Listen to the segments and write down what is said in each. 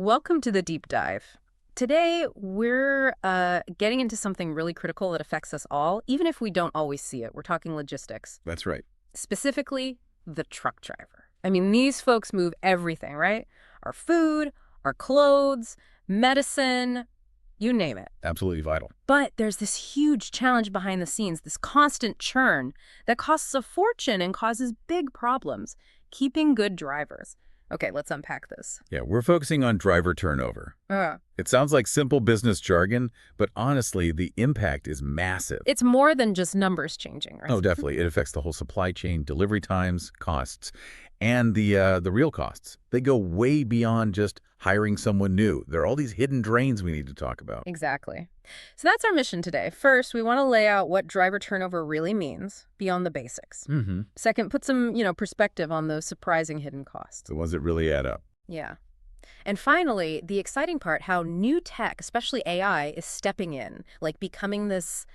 Welcome to the deep dive. Today, we're getting into something really critical that affects us all, even if we don't always see it. We're talking logistics, That's right. specifically the truck driver. I mean, these folks move everything, right? Our food, our clothes, medicine, you name it. Absolutely vital. But there's this huge challenge behind the scenes, this constant churn that costs a fortune and causes big problems, keeping good drivers. Okay, let's unpack this. Yeah, we're focusing on driver turnover. It sounds like simple business jargon, but honestly, the impact is massive. It's more than just numbers changing, right? Oh, definitely. It affects the whole supply chain, delivery times, costs, and the real costs. They go way beyond just hiring someone new. There are all these hidden drains we need to talk about. Exactly. So that's our mission today. First, we want to lay out what driver turnover really means beyond the basics. Mm-hmm. Second, put some, perspective on those surprising hidden costs. The ones that really add up. Yeah. And finally, the exciting part, how new tech, especially AI, is stepping in, like becoming this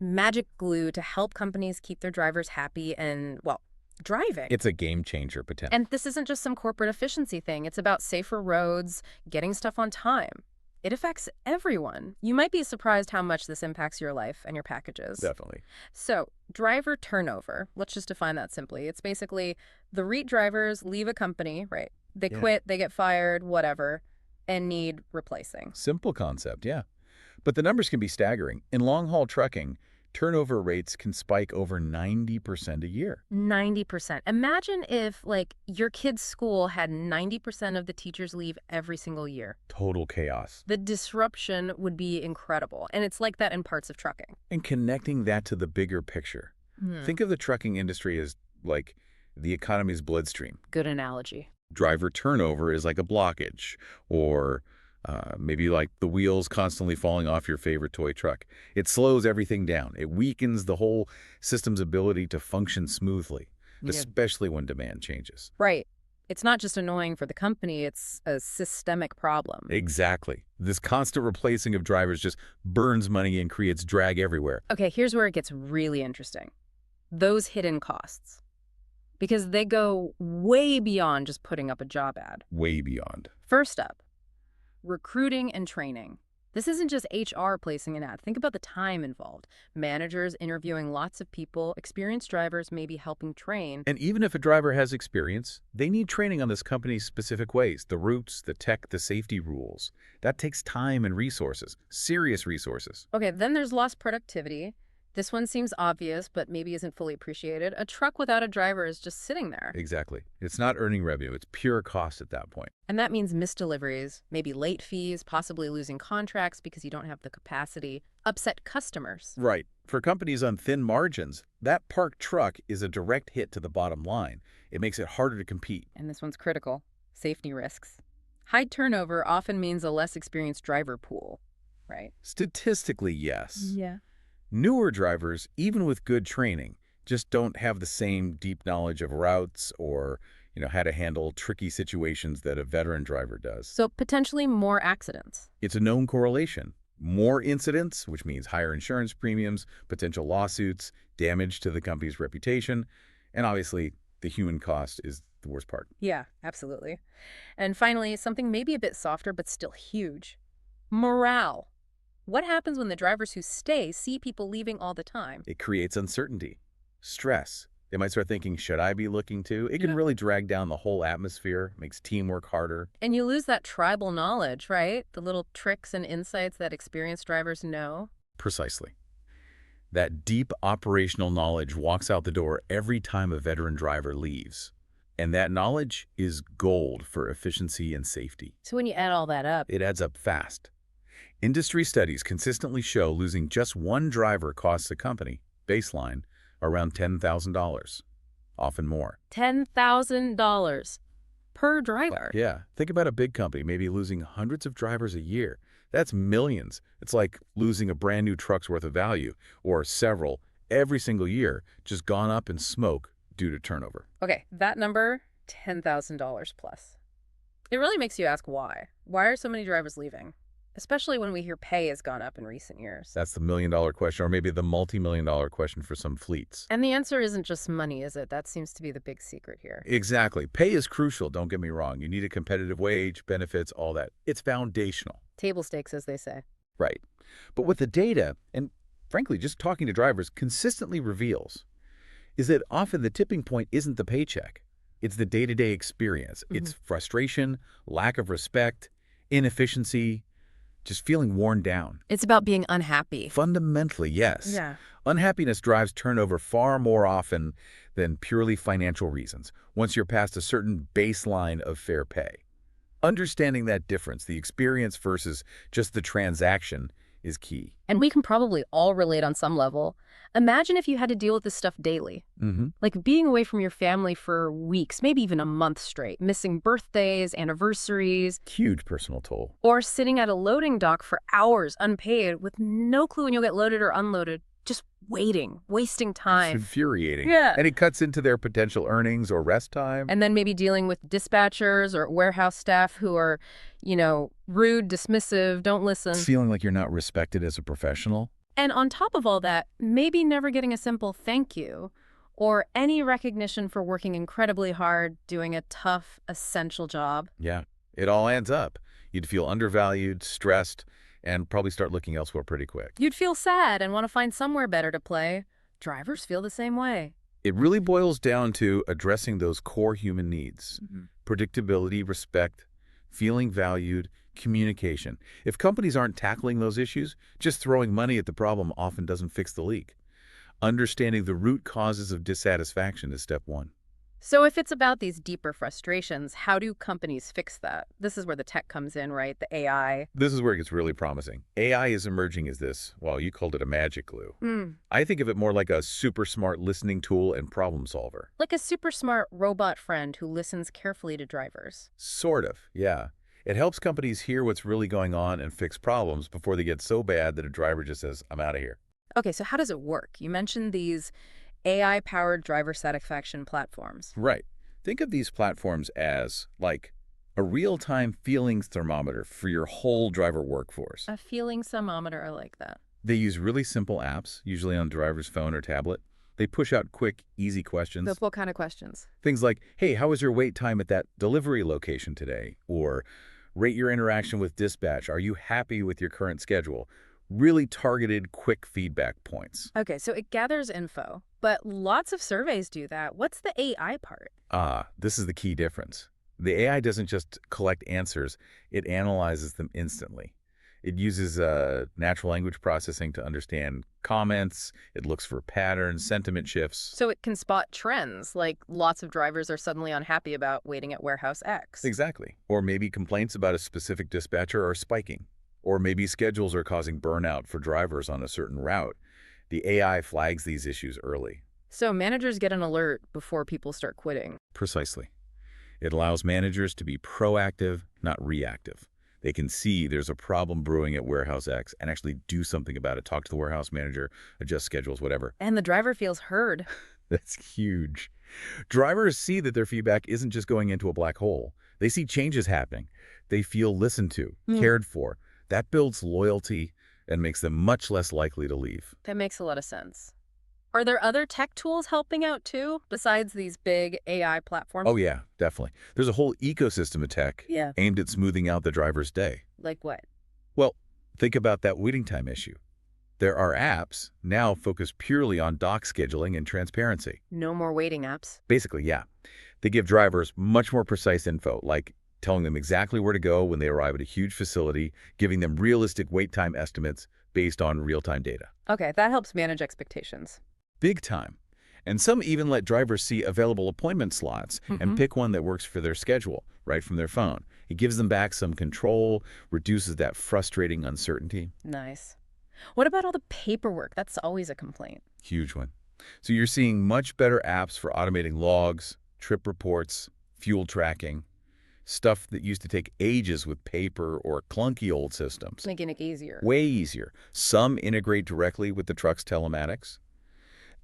magic glue to help companies keep their drivers happy and, well, driving. It's a game changer, potentially. And this isn't just some corporate efficiency thing. It's about safer roads, getting stuff on time. It affects everyone. You might be surprised how much this impacts your life and your packages. Definitely. So, driver turnover, let's just define that simply. It's basically the REIT drivers leave a company, right? They quit, they get fired, whatever, and need replacing. Simple concept, yeah. But the numbers can be staggering. In long-haul trucking, turnover rates can spike over 90% a year. 90%. Imagine if, like, your kid's school had 90% of the teachers leave every single year. Total chaos. The disruption would be incredible. And it's like that in parts of trucking. And connecting that to the bigger picture. Think of the trucking industry as, like, the economy's bloodstream. Good analogy. Driver turnover is like a blockage, or maybe like the wheels constantly falling off your favorite toy truck. It slows everything down. It weakens the whole system's ability to function smoothly, especially when demand changes. Right. It's not just annoying for the company, it's a systemic problem. Exactly. This constant replacing of drivers just burns money and creates drag everywhere. Okay, here's where it gets really interesting. Those hidden costs. Because they go way beyond just putting up a job ad. Way beyond. First up, recruiting and training. This isn't just HR placing an ad. Think about the time involved. Managers interviewing lots of people, experienced drivers maybe helping train. And even if a driver has experience, they need training on this company's specific ways, the routes, the tech, the safety rules. That takes time and resources, serious resources. Okay, then there's lost productivity. This one seems obvious, but maybe isn't fully appreciated. A truck without a driver is just sitting there. Exactly. It's not earning revenue. It's pure cost at that point. And that means missed deliveries, maybe late fees, possibly losing contracts because you don't have the capacity, upset customers. Right. For companies on thin margins, that parked truck is a direct hit to the bottom line. It makes it harder to compete. And this one's critical. Safety risks. High turnover often means a less experienced driver pool, right? Statistically, yes. Yeah. Newer drivers, even with good training, just don't have the same deep knowledge of routes or, how to handle tricky situations that a veteran driver does. So potentially more accidents. It's a known correlation. More incidents, which means higher insurance premiums, potential lawsuits, damage to the company's reputation, and obviously the human cost is the worst part. Yeah, absolutely. And finally, something maybe a bit softer but still huge. Morale. What happens when the drivers who stay see people leaving all the time? It creates uncertainty, stress. They might start thinking, should I be looking too? It can really drag down the whole atmosphere, makes teamwork harder. And you lose that tribal knowledge, right? The little tricks and insights that experienced drivers know. Precisely. That deep operational knowledge walks out the door every time a veteran driver leaves. And that knowledge is gold for efficiency and safety. So when you add all that up, It adds up fast. Industry studies consistently show losing just one driver costs the company, baseline, around $10,000, often more. $10,000 per driver. Yeah, think about a big company maybe losing hundreds of drivers a year. That's millions. It's like losing a brand new truck's worth of value, or several, every single year, just gone up in smoke due to turnover. Okay, that number, $10,000 plus. It really makes you ask why. Why are so many drivers leaving? especially when we hear pay has gone up in recent years. That's the million-dollar question, or maybe the multi-million-dollar question for some fleets. And the answer isn't just money, is it? That seems to be the big secret here. Exactly. Pay is crucial, don't get me wrong. You need a competitive wage, benefits, all that. It's foundational. Table stakes, as they say. Right. But what the data, and frankly, just talking to drivers, consistently reveals is that often the tipping point isn't the paycheck. It's the day-to-day experience. It's frustration, lack of respect, inefficiency, just feeling worn down. It's about being unhappy. Fundamentally, yes. Yeah. Unhappiness drives turnover far more often than purely financial reasons, once you're past a certain baseline of fair pay. Understanding that difference, the experience versus just the transaction, is key. And we can probably all relate on some level. Imagine if you had to deal with this stuff daily. Like being away from your family for weeks, maybe even a month straight, missing birthdays, anniversaries, Huge personal toll. or sitting at a loading dock for hours unpaid with no clue when you'll get loaded or unloaded, just waiting, wasting It's time. infuriating. Yeah. And it cuts into their potential earnings or rest time. And then maybe dealing with dispatchers or warehouse staff who are, rude, dismissive, don't listen. Feeling like you're not respected as a professional. And on top of all that, maybe never getting a simple thank you or any recognition for working incredibly hard, doing a tough, essential job. Yeah, it all adds up. You'd feel undervalued, stressed, and probably start looking elsewhere pretty quick. You'd feel sad and want to find somewhere better to play. Drivers feel the same way. It really boils down to addressing those core human needs. Predictability, respect, feeling valued, communication. If companies aren't tackling those issues, just throwing money at the problem often doesn't fix the leak. Understanding the root causes of dissatisfaction is step one. So if it's about these deeper frustrations, how do companies fix that? This is where the tech comes in, right? The AI. This is where it gets really promising. AI is emerging as this, well, you called it a magic glue. I think of it more like a super smart listening tool and problem solver. Like a super smart robot friend who listens carefully to drivers. Sort of, yeah. It helps companies hear what's really going on and fix problems before they get so bad that a driver just says, I'm out of here. Okay, so how does it work? You mentioned these AI-powered driver satisfaction platforms. Right. Think of these platforms as, like, a real-time feelings thermometer for your whole driver workforce. A feeling thermometer, I like that. They use really simple apps, usually on the driver's phone or tablet. They push out quick, easy questions. So what kind of questions? Things like, hey, how was your wait time at that delivery location today? Or rate your interaction with dispatch. Are you happy with your current schedule? Really targeted, quick feedback points. Okay, so it gathers info, but lots of surveys do that. What's the AI part? This is the key difference. The AI doesn't just collect answers, it analyzes them instantly. It uses natural language processing to understand comments, it looks for patterns, sentiment shifts. So it can spot trends, like lots of drivers are suddenly unhappy about waiting at warehouse X. Exactly. Or maybe complaints about a specific dispatcher are spiking. Or maybe schedules are causing burnout for drivers on a certain route. The AI flags these issues early. So managers get an alert before people start quitting. Precisely. It allows managers to be proactive, not reactive. They can see there's a problem brewing at warehouse X and actually do something about it. Talk to the warehouse manager, adjust schedules, whatever. And the driver feels heard. That's huge. Drivers see that their feedback isn't just going into a black hole. They see changes happening. They feel listened to, cared for. That builds loyalty and makes them much less likely to leave. That makes a lot of sense. Are there other tech tools helping out too, besides these big AI platforms? Oh yeah, definitely. There's a whole ecosystem of tech aimed at smoothing out the driver's day. Like what? Well, think about that waiting time issue. There are apps now focused purely on dock scheduling and transparency. No more waiting apps. Basically, yeah. They give drivers much more precise info, like telling them exactly where to go when they arrive at a huge facility, giving them realistic wait time estimates based on real-time data. Okay, that helps manage expectations. Big time. And some even let drivers see available appointment slots and pick one that works for their schedule right from their phone. It gives them back some control, reduces that frustrating uncertainty. Nice. What about all the paperwork? That's always a complaint. Huge one. So you're seeing much better apps for automating logs, trip reports, fuel tracking, stuff that used to take ages with paper or clunky old systems. Making it easier. Way easier. Some integrate directly with the truck's telematics.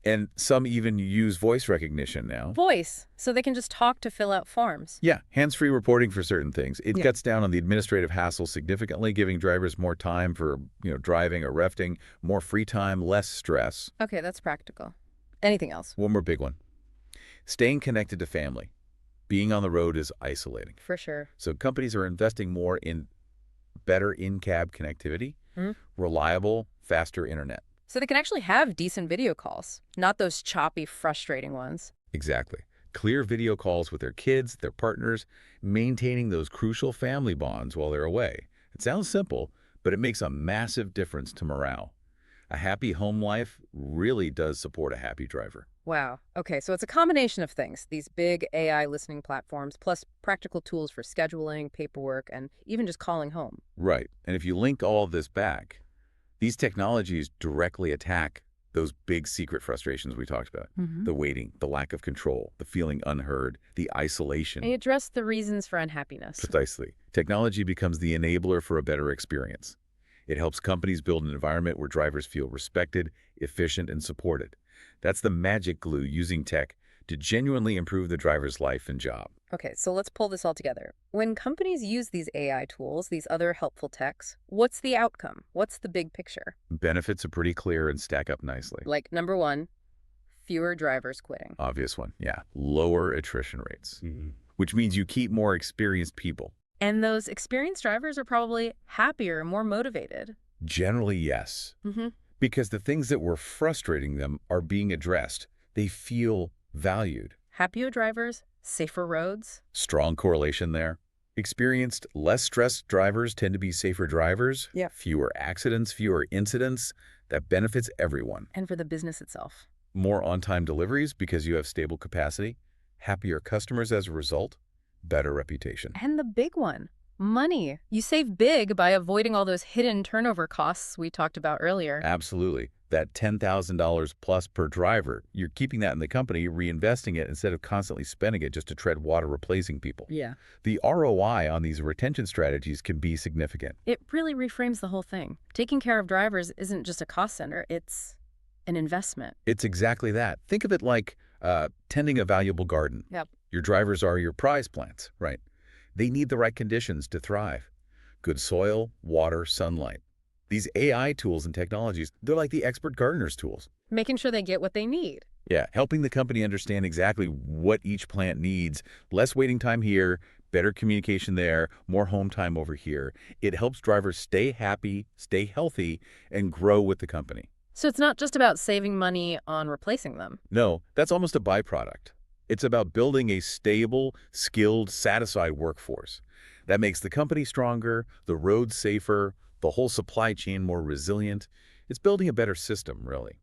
And some even use voice recognition now. Voice, so they can just talk to fill out forms. Yeah, hands-free reporting for certain things. It Yeah. cuts down on the administrative hassle significantly, giving drivers more time for, driving or refting, more free time, less stress. Okay, that's practical. Anything else? One more big one. Staying connected to family. Being on the road is isolating. For sure. So companies are investing more in better in-cab connectivity, Hmm. reliable, faster internet. So they can actually have decent video calls, not those choppy, frustrating ones. Exactly. Clear video calls with their kids, their partners, maintaining those crucial family bonds while they're away. It sounds simple, but it makes a massive difference to morale. A happy home life really does support a happy driver. Wow. Okay, so it's a combination of things. These big AI listening platforms, plus practical tools for scheduling, paperwork, and even just calling home. Right. And if you link all of this back, these technologies directly attack those big secret frustrations we talked about. Hmm. The waiting, the lack of control, the feeling unheard, the isolation. They address the reasons for unhappiness. Precisely. Technology becomes the enabler for a better experience. It helps companies build an environment where drivers feel respected, efficient, and supported. That's the magic glue using tech to genuinely improve the driver's life and job. Okay, so let's pull this all together. When companies use these AI tools, these other helpful techs, what's the outcome? What's the big picture? Benefits are pretty clear and stack up nicely. Like, number one, fewer drivers quitting. Obvious one, yeah. Lower attrition rates, which means you keep more experienced people. And those experienced drivers are probably happier, more motivated. Generally, yes. Mm-hmm. Because the things that were frustrating them are being addressed. They feel valued. Happier drivers, safer roads. Strong correlation there. Experienced, less stressed drivers tend to be safer drivers. Yeah. Fewer accidents, fewer incidents. That benefits everyone. And for the business itself. More on-time deliveries because you have stable capacity. Happier customers as a result. Better reputation. And the big one, money. You save big by avoiding all those hidden turnover costs we talked about earlier. Absolutely. That $10,000 plus per driver, you're keeping that in the company, reinvesting it instead of constantly spending it just to tread water replacing people. Yeah. The ROI on these retention strategies can be significant. It really reframes the whole thing. Taking care of drivers isn't just a cost center, it's an investment. It's exactly that. Think of it like tending a valuable garden. Yep. Your drivers are your prize plants, right? They need the right conditions to thrive. Good soil, water, sunlight. These AI tools and technologies, they're like the expert gardener's tools. Making sure they get what they need. Yeah, helping the company understand exactly what each plant needs. Less waiting time here, better communication there, more home time over here. It helps drivers stay happy, stay healthy, and grow with the company. So it's not just about saving money on replacing them. No, that's almost a byproduct. It's about building a stable, skilled, satisfied workforce. That makes the company stronger, the roads safer, the whole supply chain more resilient. It's building a better system, really.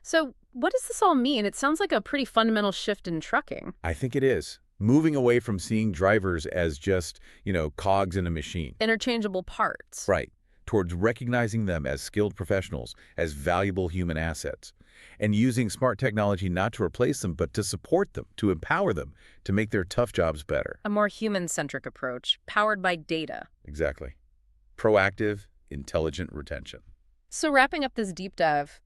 So what does this all mean? It sounds like a pretty fundamental shift in trucking. I think it is. Moving away from seeing drivers as just, cogs in a machine. Interchangeable parts. Right. Towards recognizing them as skilled professionals, as valuable human assets, and using smart technology not to replace them, but to support them, to empower them, to make their tough jobs better. A more human-centric approach, powered by data. Exactly. Proactive, intelligent retention. So wrapping up this deep dive,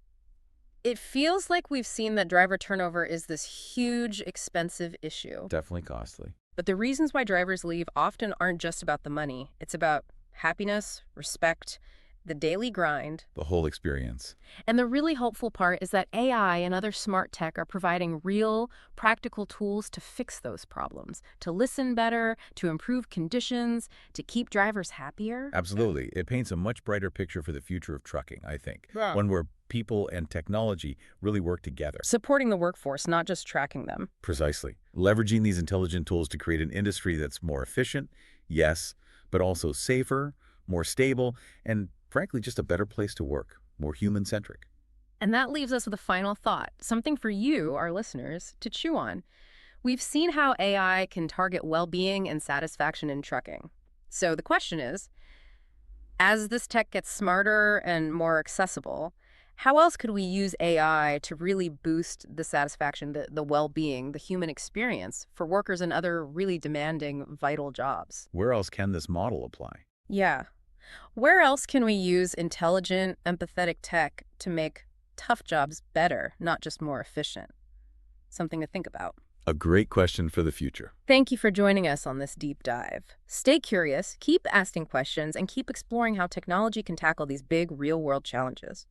it feels like we've seen that driver turnover is this huge, expensive issue. Definitely costly. But the reasons why drivers leave often aren't just about the money. It's about happiness, respect, the daily grind. The whole experience. And the really hopeful part is that AI and other smart tech are providing real, practical tools to fix those problems, to listen better, to improve conditions, to keep drivers happier. Absolutely. It paints a much brighter picture for the future of trucking, I think. Yeah. One where people and technology really work together. Supporting the workforce, not just tracking them. Precisely. Leveraging these intelligent tools to create an industry that's more efficient, yes, but also safer, more stable, and frankly, just a better place to work, more human-centric. And that leaves us with a final thought, something for you, our listeners, to chew on. We've seen how AI can target well-being and satisfaction in trucking. So the question is, as this tech gets smarter and more accessible, how else could we use AI to really boost the satisfaction, the well-being, the human experience for workers in other really demanding, vital jobs? Where else can this model apply? Yeah. Where else can we use intelligent, empathetic tech to make tough jobs better, not just more efficient? Something to think about. A great question for the future. Thank you for joining us on this deep dive. Stay curious, keep asking questions, and keep exploring how technology can tackle these big real-world challenges.